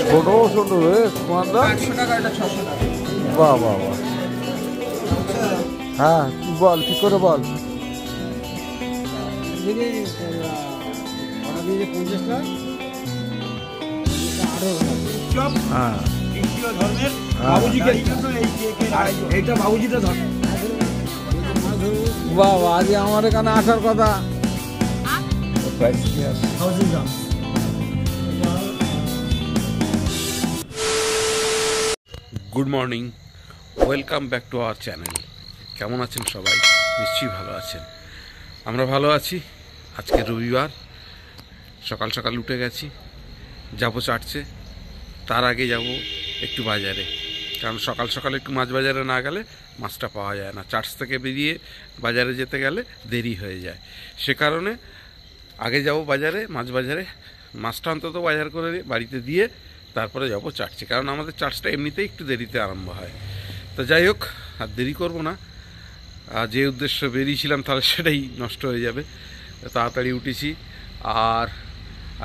ছোট ছোট রে কুমারদা 800 টাকা, এটা 600 টাকা। বাহ বাহ বাহ। হ্যাঁ বল, ঠিক করে বল। হ্যাঁ এইটা বাবুজিটা ধর। বাহ বাহ, আজ আমার এখানে আসার কথা। Good morning, welcome back to our channel. কেমন আছেন সবাই? নিশ্চয়ই ভালো আছেন। আমরা ভালো আছি। আজকে রবিবার, সকাল সকাল উঠে গেছি, যাবো চাটছে। তার আগে যাব একটু বাজারে, কারণ সকাল সকাল একটু মাছ বাজারে না গেলে মাছটা পাওয়া যায় না। চার্চ থেকে বেরিয়ে বাজারে যেতে গেলে দেরি হয়ে যায়। সে কারণে আগে যাব বাজারে, মাছ বাজারে, মাছটা অন্তত বাজার করে বাড়িতে দিয়ে তারপরে যাব চার্চে, কারণ আমাদের চার্চটা এমনিতেই একটু দেরিতে আরম্ভ হয়। তো যাই হোক, আর দেরি করব না। যে উদ্দেশ্য বেরিয়েছিলাম তাহলে সেটাই নষ্ট হয়ে যাবে। তাড়াতাড়ি উঠেছি। আর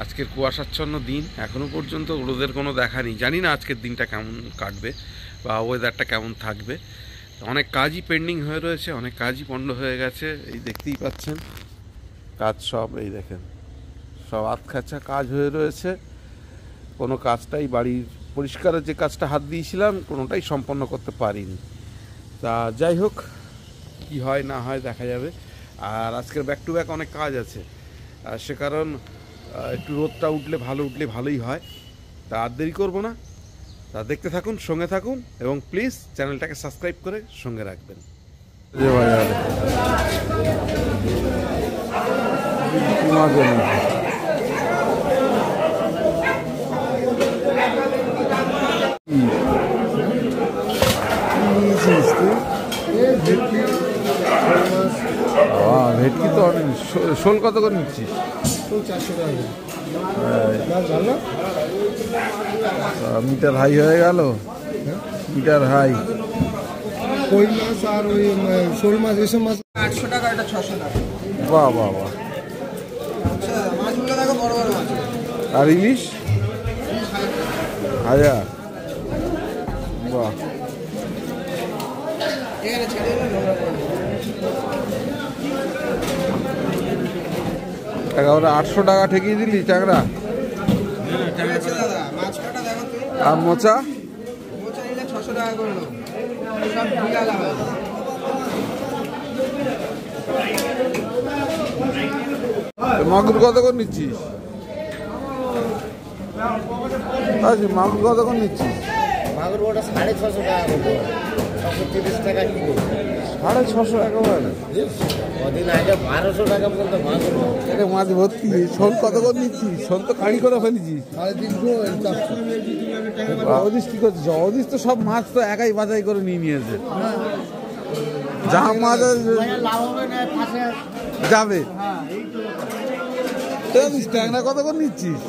আজকের কুয়াশাচ্ছন্ন দিন, এখনও পর্যন্ত রোদের কোনো দেখা নেই। জানি না আজকের দিনটা কেমন কাটবে বা ওয়েদারটা কেমন থাকবে। অনেক কাজই পেন্ডিং হয়ে রয়েছে, অনেক কাজই পণ্ড হয়ে গেছে। এই দেখতেই পাচ্ছেন কাজ সব, এই দেখেন সব আতখাচা কাজ হয়ে রয়েছে। কোনো কাজটাই, বাড়ির পরিষ্কারের যে কাজটা হাত দিয়েছিলাম কোনোটাই সম্পন্ন করতে পারিনি। তা যাই হোক, কি হয় না হয় দেখা যাবে। আর আজকের ব্যাক টু ব্যাক অনেক কাজ আছে, সে কারণ একটু রোদটা উঠলে ভালোই হয়। তা আর দেরি করবো না, তা দেখতে থাকুন, সঙ্গে থাকুন, এবং প্লিজ চ্যানেলটাকে সাবস্ক্রাইব করে সঙ্গে রাখবেন। ভেটকি তো অনেক। শোল কত করে নিচ্ছিস? 400 টাকা। মিটার হাই হয়ে গেল, মিটার হাই। কই মাছ আর ওই শোল মাছ, এসব মাছ 800 টাকা, এটা 600 টাকা। বাহ বাহ বাহ। মাছগুলো দেখো, বড় বড় মাছ। আর ইলিশ 1000। বাহ। এখানে ছেড়ে দিলে একেবারে 800 টাকা ঠেকিয়ে দিলি চাকরা। মাছ কাটা দেখো তুমি। আর মোচা? মোচা নিলে 600 টাকা করে নেবো, সব ঢিলা হয়। মাগুর কত করে নিচ্ছিস? আচ্ছা, মাগুর কত করে নিচ্ছিস? মাগুর ওটা 650 টাকা করে, 630 টাকা কিলো। 650 একেবারে। কদিন আগে 1200 টাকা পর্যন্ত মাগুর। এটা মাছ ভর্তি। শোল কত করে নিচ্ছিস? শোল তো কাঁড়ি করে ফেলেছিস। 350। জগদীশ কি করছিস? জগদীশ তো সব মাছ তো একাই বাজাই করে নিয়েছে। যা মাছ যাবে। ট্যাংরা কত করে নিচ্ছিস?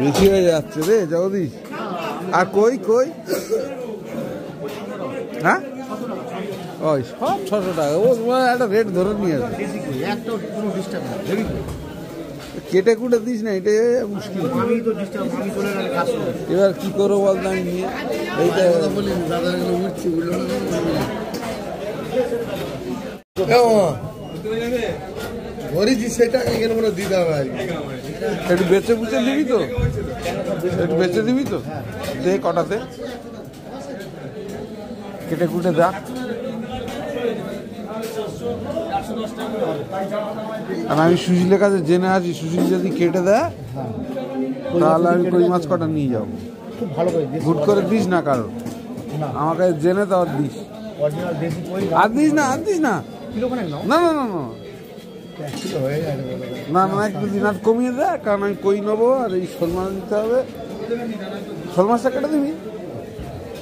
বেশি হয়ে যাচ্ছে রে জগদীশ। আর কই কই? হ্যাঁ, ওই সব 600 টাকা। ও একটা রেট ধরে নিয়ে আসবে। কেটে কুটে দিস না, এটা মুশকিল। এবার কি করবো বল, আমি নিয়ে এইটা বলি দাদা উঠছি। ধরেছি সেটা এখানে মনে দিতে হবে আর কি। একটু বেচে বুঝে দিবি তো? একটু বেচে দিবি তো? দে কটাতে কেটে কুটে দেখ। আর আমি সুশীলের কাছে জেনে আছি, সুশীল যদি কেটে দেয় তাহলে আমি কই মাছ কটা নিয়ে যাবো। খুব ভালো করে হুট করে দিস না কারো, আমাকে জেনে তো আর দিস। আর দিস না, আর দিস না। না না না না না না, একটু দিন আর কমিয়ে দেয়, কারণ আমি কই নেবো আর এই শোল মাছ দিতে হবে। শোল মাছটা কেটে দিবি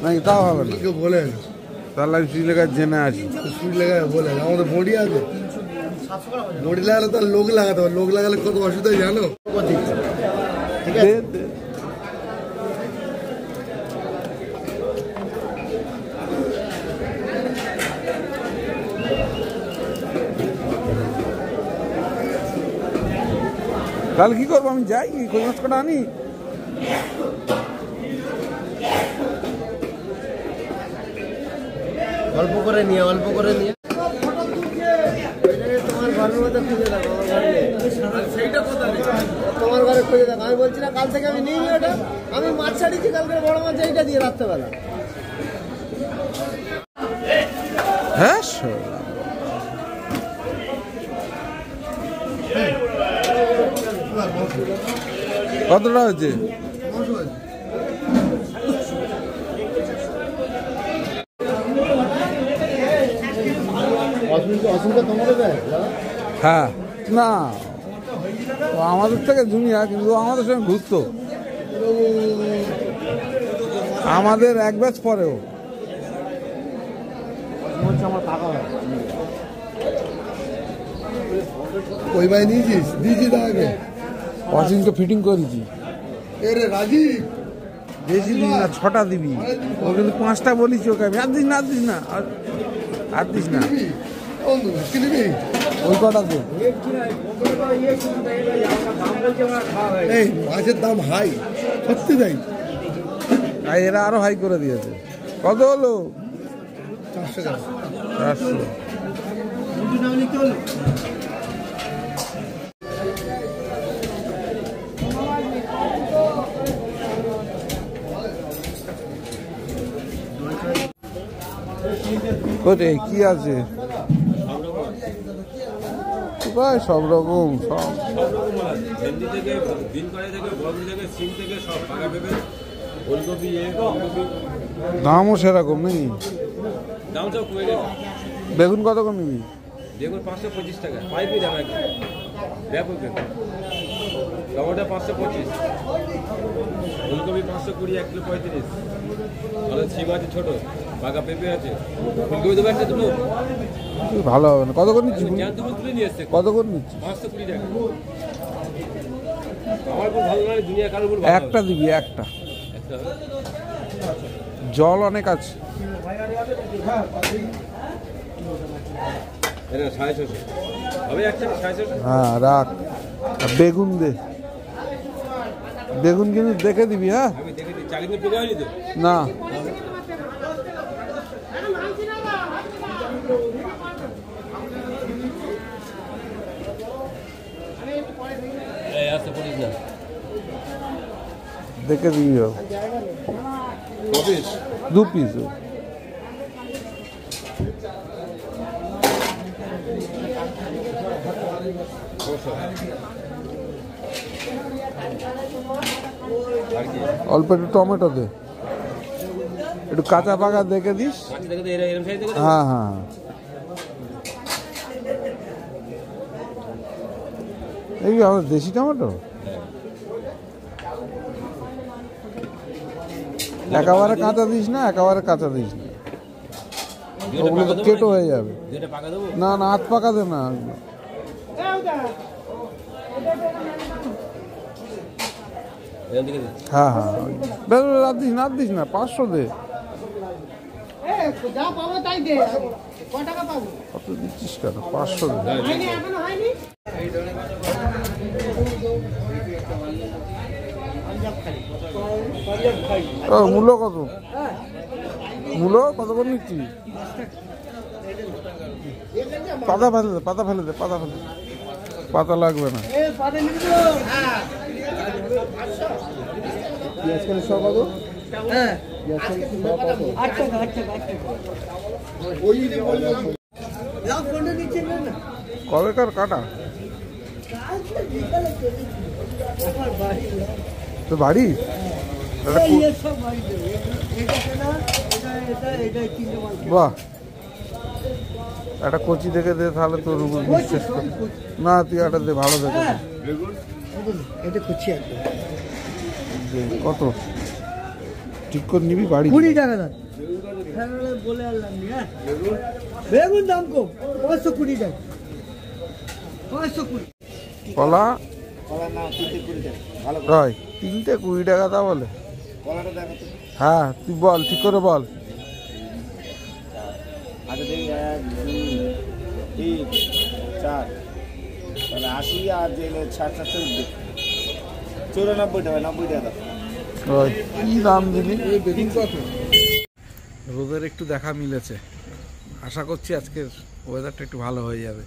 নাকি? তাও হবে না। বলে তাহলে আমি সুশীলের কাছে জেনে আছি। বলে আমাদের বডি আছে, বডি লাগালে তো লোক লাগাতে হবে। লোক লাগালে কত অসুবিধা জানো? দে দে। তাহলে কি করবো, আমি যাই কই মাছ কটা আনি। অল্প করে নিয়ে তোমার ঘরের মধ্যে খুঁজে দেখো, তোমার ঘরে খুঁজে দেখো। আমি বলছি না কাল থেকে আমি নিয়ে নি ওটা, আমি মাছ ছাড়িয়েছি কালকে বড় মাছ এইটা দিয়ে রাত্রেবেলা। হ্যাঁ কতটা হয়েছে? হ্যাঁ না, ও আমাদের থেকে জুনিয়া, কিন্তু আমাদের সঙ্গে ঘুরতো, আমাদের এক ব্যাচ পরেও। ওই ভাই নিয়েছিস? দিয়েছি তাকে অসীমকে ফিটিং করেছি। এরে রাজীব বেশি দিস না, 6টা দিবি। ও কিন্তু 5টা বলিছি ওকে আমি। আর দিস না, আর দিস না, ওই কটা দে। এই মাছের দাম হাই, সত্যি তাই। আর এরা আরো হাই করে দিয়েছে। কত হলো? 400 টাকা। 400। কোটে কি আছে? প্রায় সব রকম, সব ভেন্ডি থেকে, বিন কড়াই থেকে, বরবটি থেকে, সিম থেকে সব পাকা পেঁপে, ওলকপি, ফুলকপি। দামও সেরকম নাকি? দাম সব কমে গেছে। বেগুন কত করে নিবি? বেগুন 525 টাকা, পাইপই দাম একদম ব্যাপক বেগুন। টমেটো 525, ফুলকপি 520, 1 কিলো 35। আর সিম আছে ছোট, পাকা পেঁপে আছে, ফুলকপি দেবো একটা দুটো। ভালো হবে না। কত করে নিচ্ছি? দুটো তুলে নিয়ে এসছে। কত করে নিচ্ছি? 520 টাকা। আমার খুব ভালো লাগে, দুনিয়া কারোর উপর একটা দিবি, একটা। একটা হবে। জল অনেক আছে। এটা 650 হবে একটা, 650। হ্যাঁ রাখ। আর বেগুন দে, বেগুন কিন্তু দেখে দিবি। হ্যাঁ আমি দেখেছি, চালিয়ে পোকা হয়নি তো? না, এই আসতে পড়িস না। দেখে দিবি। Office 2 piece. অল্প একটু টমেটো দে, একটু কাঁচা পাকা দেখে দিস। হ্যাঁ হ্যাঁ, এই আমার দেশি টমেটো। একেবারে কাঁচা দিস না, একেবারে কাঁচা দিস না, ওগুলো তো কেটো হয়ে যাবে। না না, হাত পাকা দে না। হ্যাঁ হ্যাঁ, রাত দিস না, 500 দে। কত দিচ্ছিস কেন? 500 দে। ও মূল্য কত? মূল্য কত করে নিচ্ছি? পাতা ফেলে দে, পাতা ফেলে দে, পাতা ফেলে দে, পাতা লাগবে না। পেঁয়াজ কেন সব কত? কবেকার কাটা তো বাড়ি? বাহ, একটা কচি দেখে দে, তাহলে তোর উপর বিশ্বাস করি। না তুই একটা দে, ভালো দেখে দে। কত ঠিক করে নিবি? বাড়ি 20 টাকা দাম বলে আনলাম। বেগুন দাম কম, 520 টাকা। 520 কলা রয় 3টে 20 টাকা তা বলে। হ্যাঁ তুই বল, ঠিক করে বল। আচ্ছা দেখি 1 2 3 4, তাহলে 80 আর 60 70। 94 টাকা 90 টাকা ওই কি দাম দিলি? এই বেগুন কত? রোদের একটু দেখা মিলেছে, আশা করছি আজকের ওয়েদারটা একটু ভালো হয়ে যাবে।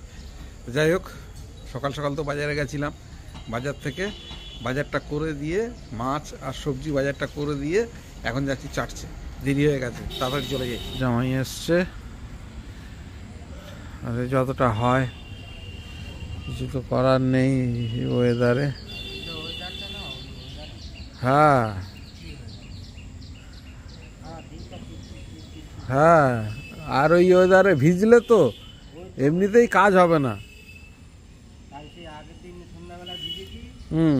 যাই হোক, সকাল সকাল তো বাজারে গেছিলাম, বাজার থেকে বাজারটা করে দিয়ে মাছ আর সবজি বাজারটা করে দিয়ে এখন যাচ্ছি চাটছে, দেরি হয়ে গেছে, তাড়াতাড়ি চলে যাই। জামাই এসছে, আরে যতটা হয় কিছু তো করার নেই ওয়েদারে। হ্যাঁ হ্যাঁ, আর ওই ওয়েদারে ভিজলে তো এমনিতেই কাজ হবে না। হুম,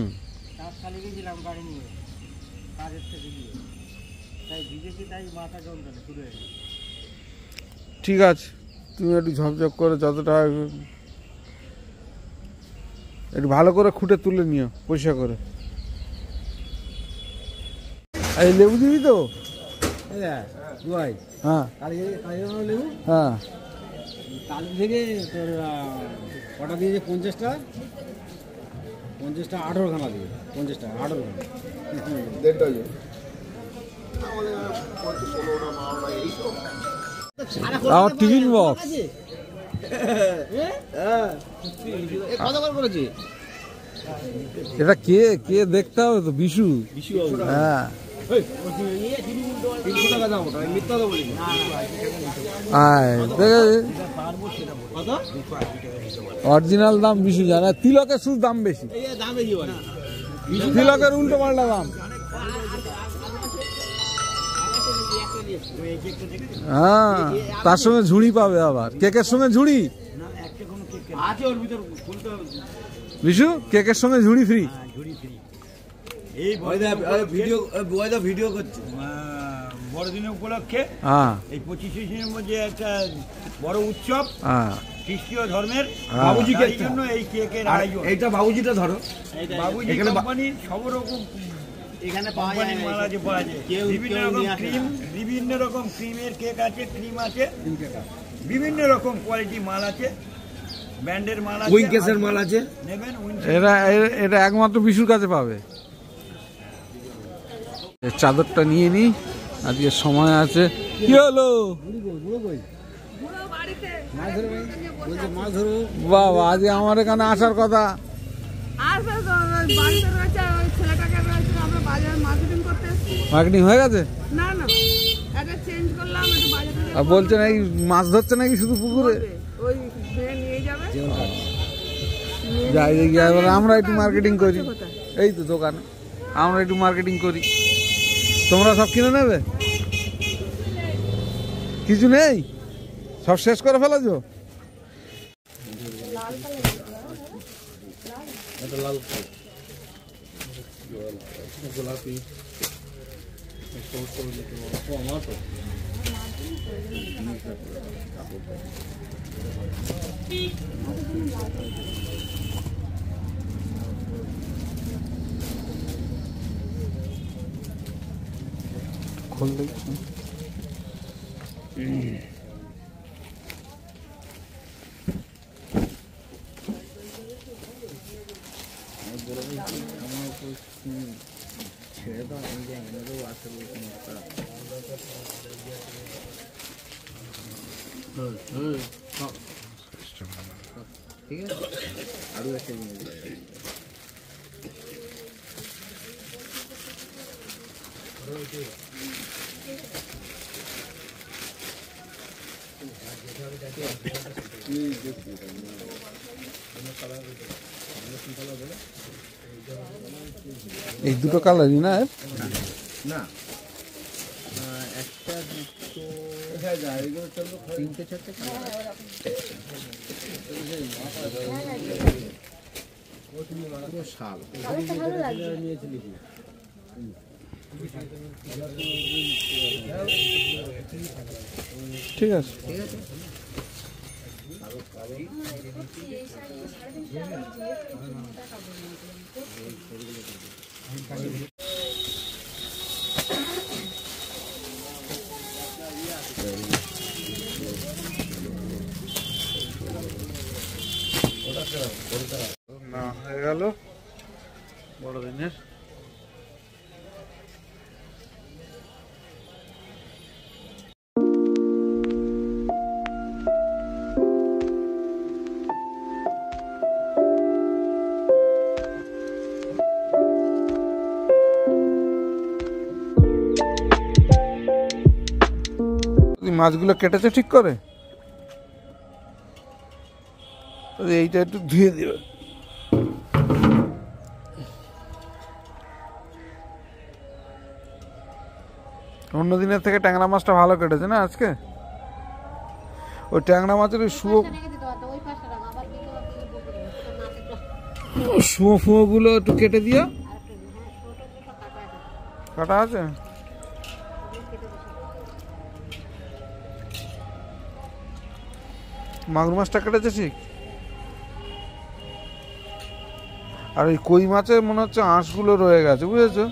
ঠিক আছে, তুমি একটু ঝপঝপ করে যতটা একটু ভালো করে খুঁটে তুলে নিও পরিষ্কার করে। এই লেবু দিবি তো? হ্যাঁ হ্যাঁ, কালি থেকে তোর কটা দিয়েছে? 50টা 18 খানা দিয়ে 50টা 18 খানা। আমার টিফিন বক্স কত করে করেছে? এটা কে কে দেখতে হবে তো, বিশু। হ্যাঁ, অরিজিনাল দাম বিশু জানা, তিলকের শুধু দাম বেশি, তিলকের উল্টো পাল্টা দাম। হ্যাঁ, তার সঙ্গে ঝুড়ি পাবে, আবার কেকের সঙ্গে ঝুড়ি। বিশু, কেকের সঙ্গে ঝুড়ি ফ্রি। এই ভিডিও করছে বড়দিনের উপলক্ষে। এই 25শে মধ্যে একটা বড় উৎসব, খ্রিস্টীয় ধর্মের বাবুজির জন্য এই কেকের আয়োজন। এইটা বাবুজিটা ধরো, বাবুজি কোম্পানির সব রকম এখানে কোম্পানির মাল আছে, পাওয়া যায়। বিভিন্ন রকম ক্রিমের কেক আছে, ক্রিম আছে, বিভিন্ন রকম কোয়ালিটি মাল আছে, ব্র্যান্ডের মাল আছে, উইঙ্কেসের মাল আছে। নেবেন, এটা একমাত্র বিশুর কাছে পাবে। চাদরটা নিয়ে নি, আজকে সময় আছে। কি হলো বাবা, আজকে আমার এখানে আসার কথা। মার্কেটিং হয়ে গেছে? আর বলছে নাকি মাছ ধরছে নাকি শুধু পুকুরে? যাই দেখি, আমরা একটু মার্কেটিং করি, এই তো দোকানে আমরা একটু মার্কেটিং করি। তোমরা সব কিনে নেবে? কিছু নেই, সব শেষ করে ফেলেছো? গোলাপি खोल देखो। ছেড়ে দাও, আমি যে এনেও আসলে ঠিক আছে, আরো একটা জিনিস এই দুটো কালারই না? না, একটা দুটো তিনটে চারটে শাল নিয়েছিলি। ঠিক আছে, ঠিক আছে। না হয়ে গেল বড়দিনের মাছগুলো কেটেছে ঠিক করে? এইটা একটু ধুয়ে দিবে। অন্য দিনের থেকে ট্যাংরা মাছটা ভালো কেটেছে না আজকে? ওই ট্যাংরা মাছের ওই শুয়ো ফুয়োগুলো একটু কেটে দিও। কাটা আছে? মাগুর মাছটা কেটেছে ঠিক। আর ওই কই মাছের মনে হচ্ছে আঁশগুলো রয়ে গেছে, বুঝেছো?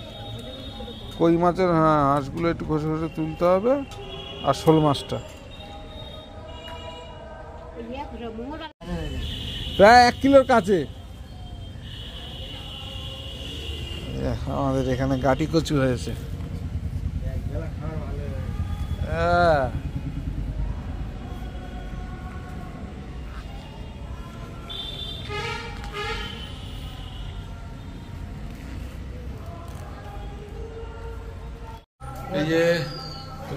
কই মাছের হ্যাঁ আঁশগুলো একটু ঘষে ঘষে তুলতে হবে। আর শোল মাছটা প্রায় 1 কিলোর কাছে। আমাদের এখানে গাটি কচু হয়েছে। হ্যাঁ এই যে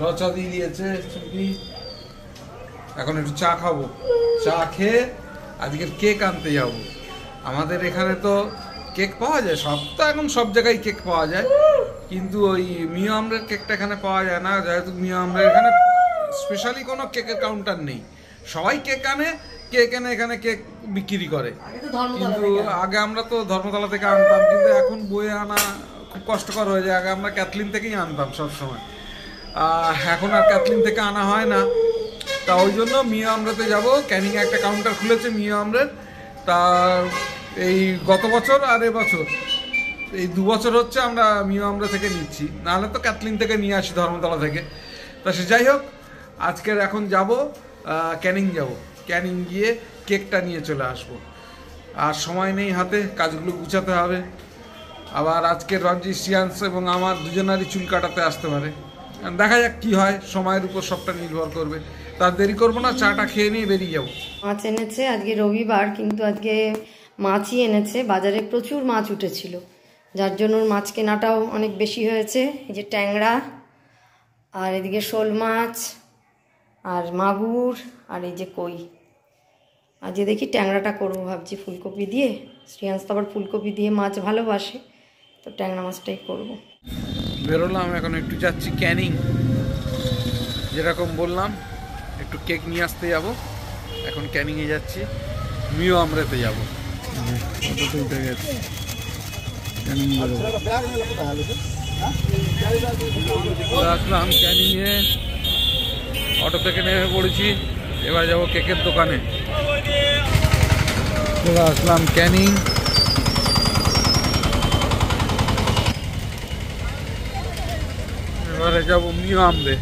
লচা দিয়ে দিয়েছে চুপি। এখন একটু চা খাবো, চা খেয়ে আজকের কেক আনতে যাবো। আমাদের এখানে তো কেক পাওয়া যায়, সব তো এখন সব জায়গায় কেক পাওয়া যায়, কিন্তু ওই মিও আমরের কেকটা এখানে পাওয়া যায় না। যেহেতু মিও আমরের এখানে স্পেশালি কোনো কেকের কাউন্টার নেই, সবাই কেক আনে, কেক এনে এখানে কেক বিক্রি করে। কিন্তু আগে আমরা তো ধর্মতলা থেকে আনতাম, কিন্তু এখন বয়ে আনা খুব কষ্টকর হয়ে যায়। আগে আমরা ক্যাথলিন থেকেই আনতাম সবসময়, এখন আর ক্যাথলিন থেকে আনা হয় না। তা ওই জন্য মিও আমরাতে যাবো। ক্যানিং একটা কাউন্টার খুলেছে মিও আমরের। তা এই গত বছর আর এবছর এই 2 বছর হচ্ছে আমরা মিও আমরা থেকে নিচ্ছি, নাহলে তো ক্যাথলিন থেকে নিয়ে আসি ধর্মতলা থেকে। তা সে যাই হোক, আজকের এখন যাব ক্যানিং যাব, ক্যানিং গিয়ে কেকটা নিয়ে চলে আসবো। আর সময় নেই হাতে, কাজগুলো গুছাতে হবে। আবার আজকের ভাবছি সিয়ান্স এবং আমার দুজনারই চুল কাটাতে আসতে পারে। দেখা যাক কি হয়, সময়ের উপর সবটা নির্ভর করবে। তার দেরি করবো না, চাটা খেয়ে নিয়ে বেরিয়ে যাবো। মাছ এনেছে আজকে রবিবার, কিন্তু আজকে মাছই এনেছে। বাজারে প্রচুর মাছ উঠেছিল, যার জন্য মাছ কেনাটাও অনেক বেশি হয়েছে। এই যে ট্যাংরা, আর এদিকে শোল মাছ, আর মাগুর, আর এই যে কই। আজকে দেখি ট্যাংরাটা করবো ভাবছি ফুলকপি দিয়ে। শ্রেয়াংশ তো আবার ফুলকপি দিয়ে মাছ ভালোবাসে, তো ট্যাংরা মাছটাই করবো। বেরোলাম, এখন একটু যাচ্ছি ক্যানিং। যেরকম বললাম একটু কেক নিয়ে আসতে যাব। এখন ক্যানিংয়ে যাচ্ছি, মিও আমরাতে যাব। আসলাম ক্যানিংয়ে, অটো থেকে নেমে পড়েছি। এবার যাব কেকের দোকানে। চলে আসলাম ক্যানিং। এবারে যাবো মিও আমরে।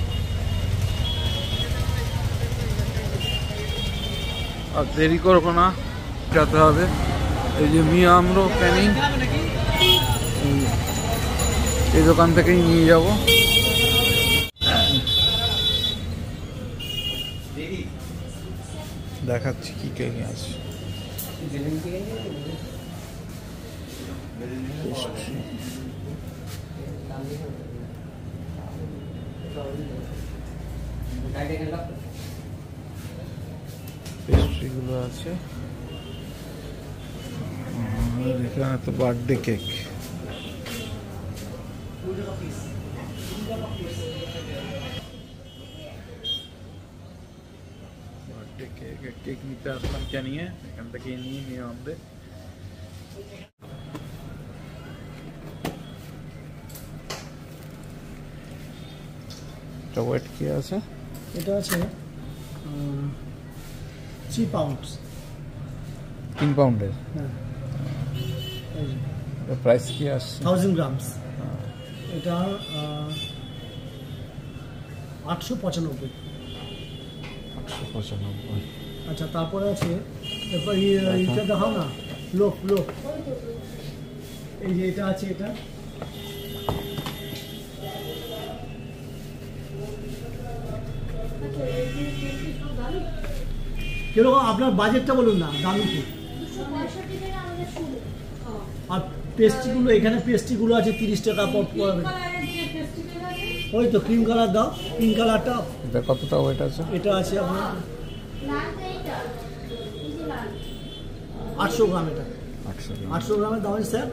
আর দেরি করবো না, যেতে হবে। এই যে মিও আমরো ক্যানিং, এই দোকান থেকেই নিয়ে যাব। দেখাচ্ছি কি কেক আছে। পেস্ট্রিগুলো আছে, আর এখানে তো birthday cake. Birthday cake, cake নিতে আসলাম ক্যানিংয়ে, এখান থেকে নিয়ে নিয়ে আমাদের। ওয়েট কি আছে? এটা আছে 3 পাউন্ড। 3 পাউন্ডের। হ্যাঁ, প্রাইস কি আসছে? 1000 গ্রামস। এটা 895। 895। আচ্ছা, তারপরে আছে এরপর এটা দেখাও না, লোক লোক। এই যে এটা আছে, এটা কিরকম আপনার বাজেটটা বলুন না, দামি কি? আর পেস্ট্রিগুলো, এখানে পেস্ট্রিগুলো আছে 30 টাকা পড়বে। ওই তো ক্রিম কালার দাও, পিঙ্ক কালারটা। এটা কতটা ওয়েট আছে? এটা আছে আপনার 800 গ্রাম। এটা 800 গ্রামের দাম আছে স্যার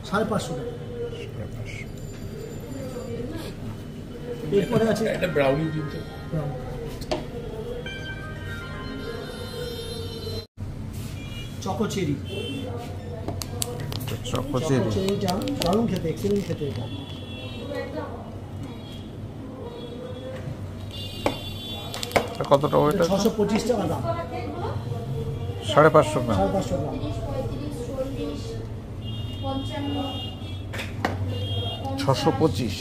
550 টাকা। এরপরে আছে একটা ব্রাউনি দিন তো। Choco cherry. চকো চেরি, চেরিটা দারুণ খেতে, এক্সেলেন্ট খেতে এটা। কতটা ওয়েট আছে? 625 টাকা দাম। 550 গ্রাম। 550 গ্রাম। 625।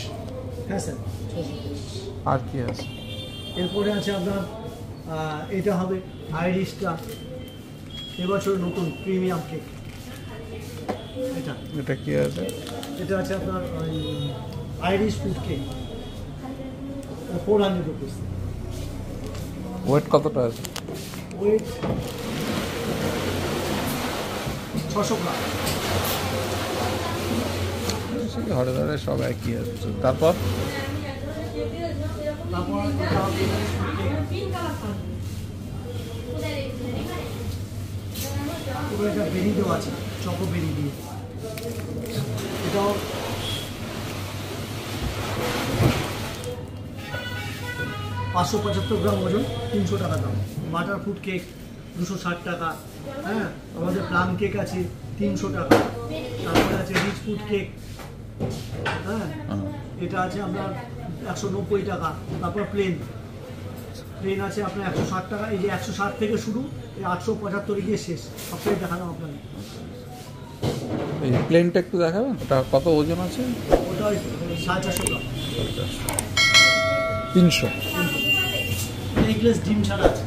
হ্যাঁ স্যার 625। আর কি আছে? এরপরে আছে আপনার এটা হবে আইরিশটা, এবছর নতুন প্রিমিয়াম কেক। এটা কি আছে? এটা আছে আপনার ওই Irish food cake, 400 rupees. Weight কতটা আছে? Weight 600 gram. ঘরে ঘরে সব একই আছে। তারপর তারপর এটা বেরি দেওয়া আছে, চকো বেরি দিয়ে। এটাও 575 গ্রাম ওজন, 300 টাকা দাম। বাটার ফুড কেক 260 টাকা। হ্যাঁ, আমাদের প্লাম কেক আছে 300 টাকা। তারপরে আছে রিচ ফুড কেক। হ্যাঁ, এটা আছে আপনার 190 টাকা। তারপর প্লেন আছে আপনার 160 টাকা। এই যে 160 থেকে শুরু, এই 875 গিয়ে শেষ। সবটাই দেখালাম আপনাকে। এই প্লেনটা একটু দেখাবেন, ওটা কত ওজন আছে? ওটা 450 গ্রাম। 300। এগলেস ডিম ছাড়া আছে।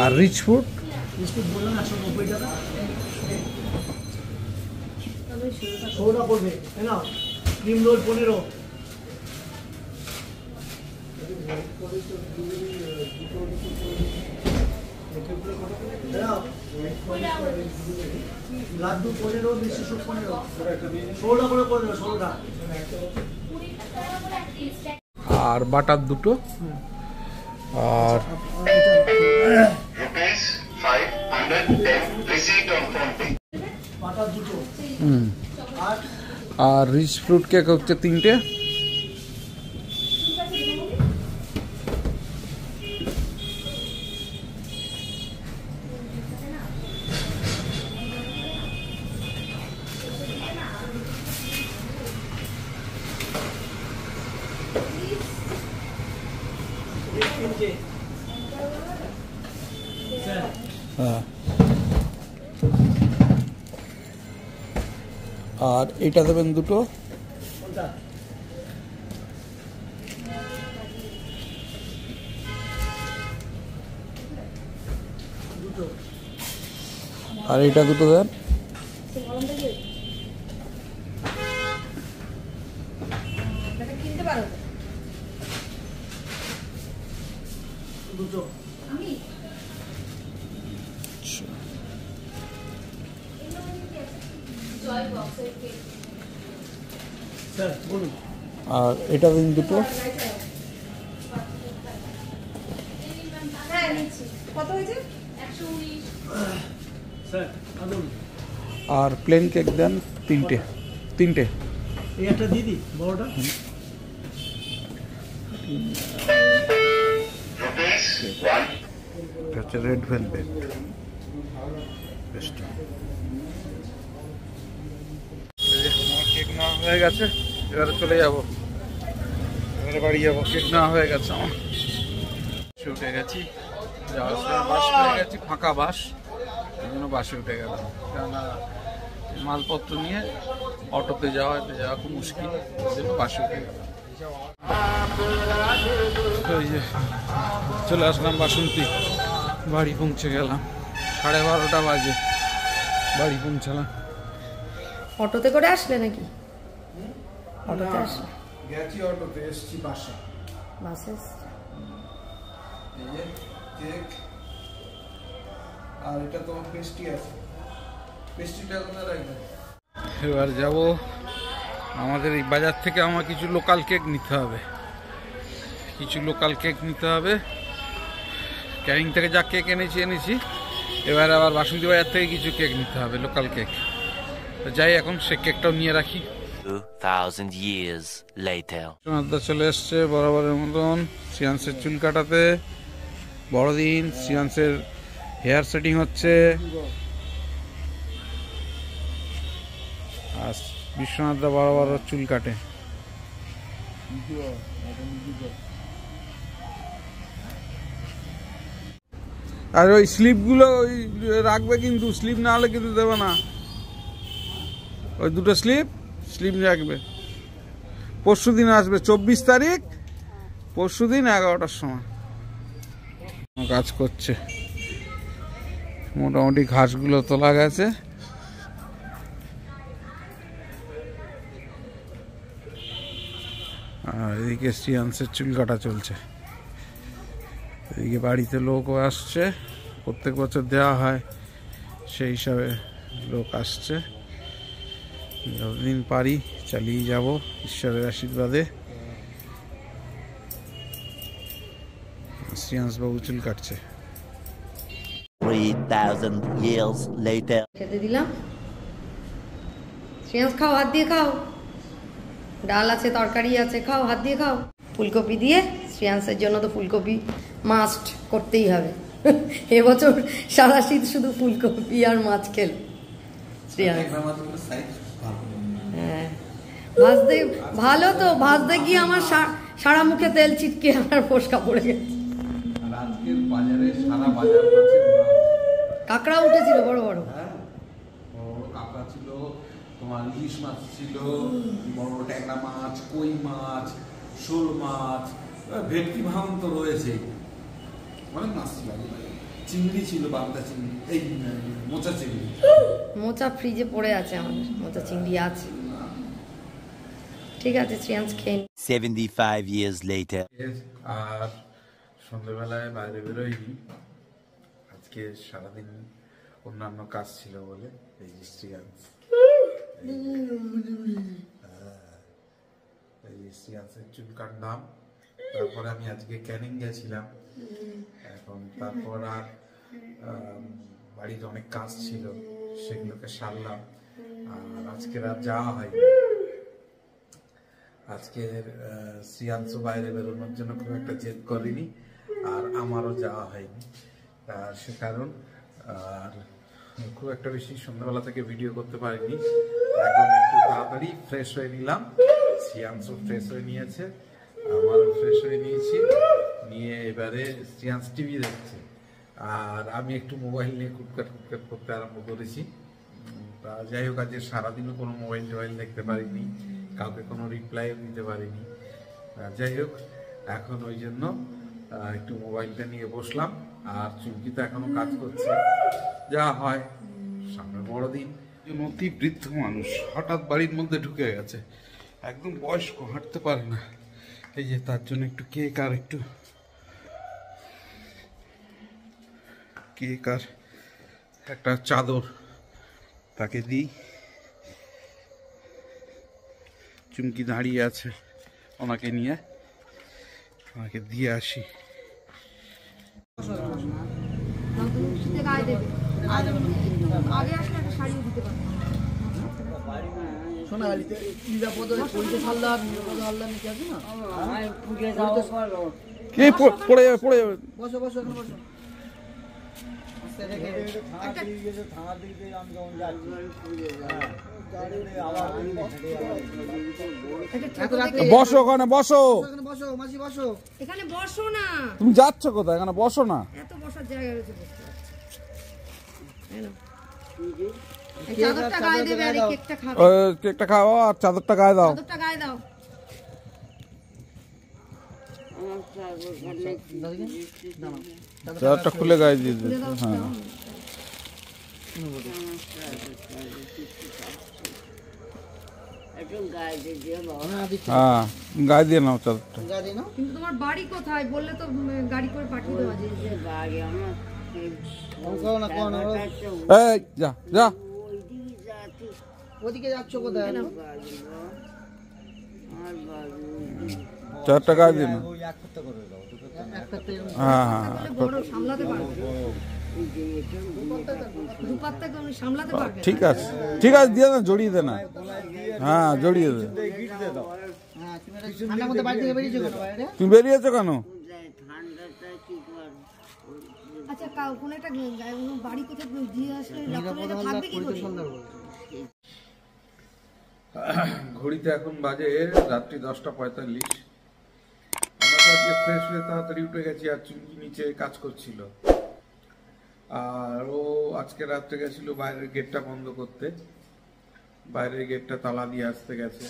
আর রিচ ফুড? বিস্কুট বললাম 190 টাকা। সোডা পড়বে, তাই না? Cream roll 15। লাড্ডু 15, মিষ্টি সুপ 15। 16 করে 15, 16টা। আর বাটার দুটো। আর বাটার দুটো। আর রিচ ফ্রুট কেক হচ্ছে 3টে। হ্যাঁ, আর এটা দেবেন দুটো। আর এটা দুটো দেন। দুটো। স্যার বলুন। আর এটা দিন দুটো। কত হয়েছে? স্যার বলুন। আর প্লেন কেক দেন 3টে। এই একটা দিয়ে দিই, বড়টা। হচ্ছে রেড ভেলভেট। কেক নেওয়া হয়ে গেছে, এবারে চলে যাব, এবারে বাড়ি যাবো। কেক নেওয়া হয়ে গেছে আমার। উঠে গেছি, যাওয়ার সময় বাস পেয়ে গেছি, ফাঁকা বাস, এই জন্য বাসে উঠে গেলাম। কেননা মালপত্র নিয়ে অটোতে যাওয়া খুব মুশকিল, এই জন্য বাসে উঠে গেলাম। ওই যে চলে আসলাম বাসন্তী, বাড়ি পৌঁছে গেলাম। 12:30 বাজে বাড়ি পৌঁছালাম। অটোতে করে আসলে নাকি? অটোতে আসলে? গেছি অটোতে, এসছি বাসে। বাসে এই যে কেক, আর এটা তোমার পেস্ট্রি আছে, পেস্ট্রিটা কোথায় রাখবে? এবার যাব আমাদের এই বাজার থেকে আমার কিছু লোকাল কেক নিতে হবে, ক্যানিং থেকে যা কেক এনেছি, এবারে আবার বাসন্তী বাজার থেকে কিছু কেক নিতে হবে, লোকাল কেক। তো যাই, এখন সে কেকটাও নিয়ে রাখি। 2000 years later. সোনাদা চলে এসছে বরাবরের মতন শ্রিয়াংসের চুল কাটাতে। বড়দিন, শ্রিয়াংসের হেয়ার সেটিং হচ্ছে। আর বিশ্বনাথদা বরাবর চুল কাটে। আর ওই স্লিপগুলো ওই রাখবে, কিন্তু স্লিপ না হলে কিন্তু দেবে না। ওই দুটো স্লিপ রাখবে। পরশু দিন আসবে, 24 তারিখ, পরশু দিন 11টার সময় কাজ করছে। মোটামুটি ঘাসগুলো তোলা গেছে। আর এদিকে শ্রিয়াংসের চুল কাটা চলছে। এদিকে বাড়িতে লোকও আসছে, প্রত্যেক বছর দেওয়া হয়, সেই হিসাবে লোক আসছে। যতদিন পারি চালিয়ে যাব ঈশ্বরের আশীর্বাদে। শ্রিয়াংস বাবু চুল কাটছে। 3000 years later. খেতে দিলাম। শ্রিয়াংস খাও, হাত দিয়ে খাও। ডাল আছে, তরকারি আছে, খাও, হাত দিয়ে খাও। ফুলকপি দিয়ে, শ্রিয়াংসের জন্য তো ফুলকপি মাস্ট করতেই হবে। এবছর সারা শীত শুধু ফুলকপি আর মাছ খেল শ্রিয়াংস। হ্যাঁ, ভাজতে ভালো তো, ভাজতে গিয়ে আমার সারা মুখে তেল ছিটকে আমার ফোসকা পড়ে গেছে। কাঁকড়া উঠেছিল বড় বড়। কাঁকড়া ছিল, তোমার ইলিশ মাছ ছিল, বড় ট্যাংরা মাছ, কই মাছ, শোল মাছ, ভেটকি ভাঙন তো রয়েছে, অনেক মাছ ছিল। চিংড়ি ছিল, বাগদা চিংড়ি, এই মোচা চিংড়ি। মোচা ফ্রিজে পড়ে আছে, আমাদের মোচা চিংড়ি আছে। ঠিক আছে, শ্রিয়াংস খেয়ে 75 years later. আর সন্ধ্যেবেলায় বাইরে বেরোয়নি, আজকে সারাদিন অন্যান্য কাজ ছিল বলে। এই যে শ্রিয়াংস, এই যে শ্রিয়াংসের চুল কাটলাম। তারপরে আমি আজকে ক্যানিং গেছিলাম, এখন তারপর আর বাড়িতে অনেক কাজ ছিল, সেগুলোকে সারলাম। আর আজকে রাত যাওয়া হয়নি। আজকের শ্রিয়াংস বাইরে বেরোনোর জন্য খুব একটা জেদ করেনি, আর আমারও যাওয়া হয়নি। সে কারণ আর খুব একটা বেশি সন্ধ্যাবেলা থেকে ভিডিও করতে পারিনি। এখন একটু তাড়াতাড়ি ফ্রেশ হয়ে নিলাম। শ্রিয়াংসও ফ্রেশ হয়ে নিয়েছে, আমারও ফ্রেশ হয়ে নিয়েছি। নিয়ে এবারে শ্রিয়াংস টিভি দেখছে, আর আমি একটু মোবাইল নিয়ে কুটকাট করতে আরম্ভ করেছি। যাই হোক, আজকে সারাদিনও কোনো মোবাইল টোবাইল দেখতে পারিনি, কাউকে কোনো রিপ্লাইও দিতে পারিনি। যাই হোক, এখন ওই জন্য একটু মোবাইলটা নিয়ে বসলাম। আর চুমকি তো এখনো কাজ করছে, যা হয়। সামনে বড়দিন, অতি বৃদ্ধ মানুষ হঠাৎ বাড়ির মধ্যে ঢুকে গেছে, একদম বয়স্ক, হাঁটতে পারে না। এই যে তার জন্য একটু কেক আর একটা চাদর তাকে দিই। চুমকি দাঁড়িয়ে আছে, ওনাকে নিয়ে ওনাকে দিয়ে আসি। পড়ে যাবে। বসো বসো, এখন বসো। বসো ওখানে, বসো, বসো মাসি, বসো এখানে, বসো না। তুমি যাচ্ছ কোথায়? এখানে বসো না, এত বসার জায়গা রয়েছে। চাদরটা গায়ে দেবে, আর কেকটা খাবে। কেকটা খাও আর চাদরটা গায়ে দাও। চাদরটা গায়ে দাও। চাদরটা খুলে গায়ে দিয়ে দিতে। হ্যাঁ, হ্যাঁ, গায়ে দিয়ে নাও চাদরটা। কিন্তু তোমার বাড়ি কোথায় বললে তো গাড়ি করে পাঠিয়ে দেওয়া যায়। এই যা যা, ওদিকে যাচ্ছ কোথায়? 4 টাকা দিন। হ্যাঁ হ্যাঁ ঠিক আছে ঠিক আছে, দিয়ে না, জড়িয়ে দে না। হ্যাঁ জড়িয়ে দে। তুমি বেরিয়েছো কেন? ঘড়িতে এখন বাজে রাত্রি 10:45। আমরা তো আজকে ফ্রেশ হয়ে তাড়াতাড়ি উঠে গেছি, আর চুমকি নিচে কাজ করছিল। আর ও আজকে রাত্রে গেছিল বাইরের গেটটা বন্ধ করতে, বাইরের গেটটা তালা দিয়ে আসতে গেছে।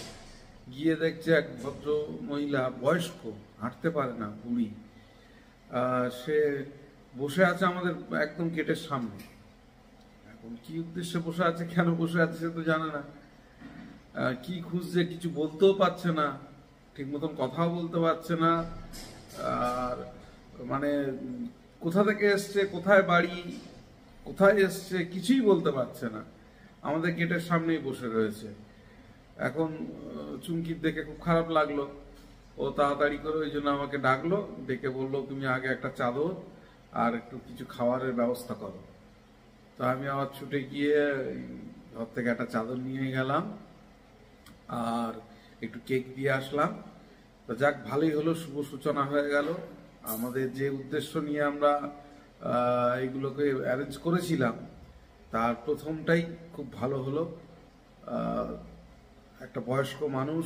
গিয়ে দেখছে এক ভদ্র মহিলা, বয়স্ক, হাঁটতে পারে না, বুড়ি, সে বসে আছে আমাদের একদম গেটের সামনে। এখন কি উদ্দেশ্যে বসে আছে, কেন বসে আছে সে তো জানে না, কি খুঁজছে কিছু বলতেও পারছে না, ঠিক মতন কথাও বলতে পারছে না। আর মানে কোথা থেকে এসছে, কোথায় বাড়ি, কোথায় এসছে কিছুই বলতে পারছে না, আমাদের গেটের সামনেই বসে রয়েছে। এখন চুমকির দেখে খুব খারাপ লাগলো, ও তাড়াতাড়ি করে ওই জন্য আমাকে ডাকলো, ডেকে বললো তুমি আগে একটা চাদর আর একটু কিছু খাবারের ব্যবস্থা করো। তো আমি আবার ছুটে গিয়ে ঘর থেকে একটা চাদর নিয়ে গেলাম আর একটু কেক দিয়ে আসলাম। তো যাক, ভালোই হলো, শুভ সূচনা হয়ে গেল। আমাদের যে উদ্দেশ্য নিয়ে আমরা এইগুলোকে অ্যারেঞ্জ করেছিলাম তার প্রথমটাই খুব ভালো হলো। একটা বয়স্ক মানুষ,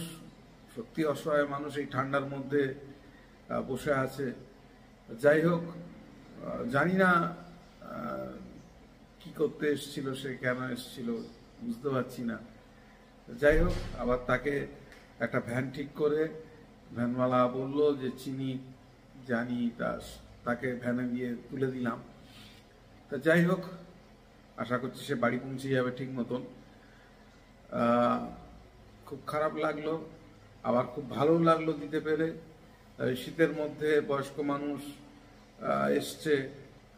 সত্যি অসহায় মানুষ, এই ঠান্ডার মধ্যে বসে আছে। যাই হোক, জানি না কি করতে এসেছিল সে, কেন এসেছিল বুঝতে পারছি না। যাই হোক, আবার তাকে একটা ভ্যান ঠিক করে, ভ্যানওয়ালা বললো যে চিনি জানি, তাকে ভ্যানে দিয়ে তুলে দিলাম। তা যাই হোক, আশা করছি সে বাড়ি পৌঁছে যাবে ঠিক মতন। খুব খারাপ লাগলো, আবার খুব ভালো লাগলো দিতে পেরে। শীতের মধ্যে বয়স্ক মানুষ এসছে,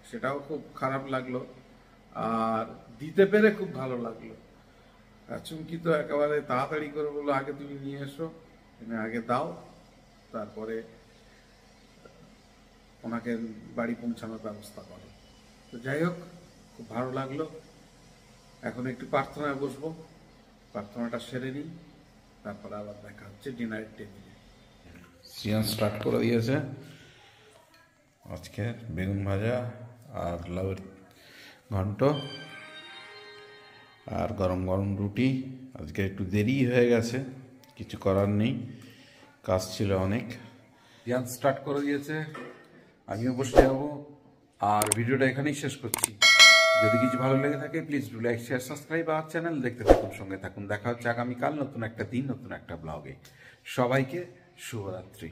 সেটাও খুব খারাপ লাগলো, আর দিতে পেরে খুব ভালো লাগলো। চুমকি তো একেবারে তাড়াতাড়ি করে বললো আগে তুমি নিয়ে এসো, আগে দাও, তারপরে ওনাকে বাড়ি পৌঁছানোর ব্যবস্থা করো। তো যাই হোক, খুব ভালো লাগলো। এখন একটু প্রার্থনায় বসবো, প্রার্থনাটা সেরে নিই, তারপরে আবার দেখা হচ্ছে ডিনারের টেবিলে। সিয়ান স্টার্ট করে দিয়েছে আজকে বেগুন ভাজা আর লাউয়ের ঘন্ট আর গরম গরম রুটি। আজকে একটু দেরি হয়ে গেছে, কিছু করার নেই, কাজ ছিল অনেক। সিয়ান স্টার্ট করে দিয়েছে, আমিও বসে যাবো। আর ভিডিওটা এখানেই শেষ করছি। যদি কিছু ভালো লেগে থাকে please do like, share, subscribe আমার চ্যানেল। দেখতে থাকুন, সঙ্গে থাকুন। দেখা হচ্ছে আগামীকাল নতুন একটা দিন, নতুন একটা ব্লগে। সবাইকে শুভরাত্রি।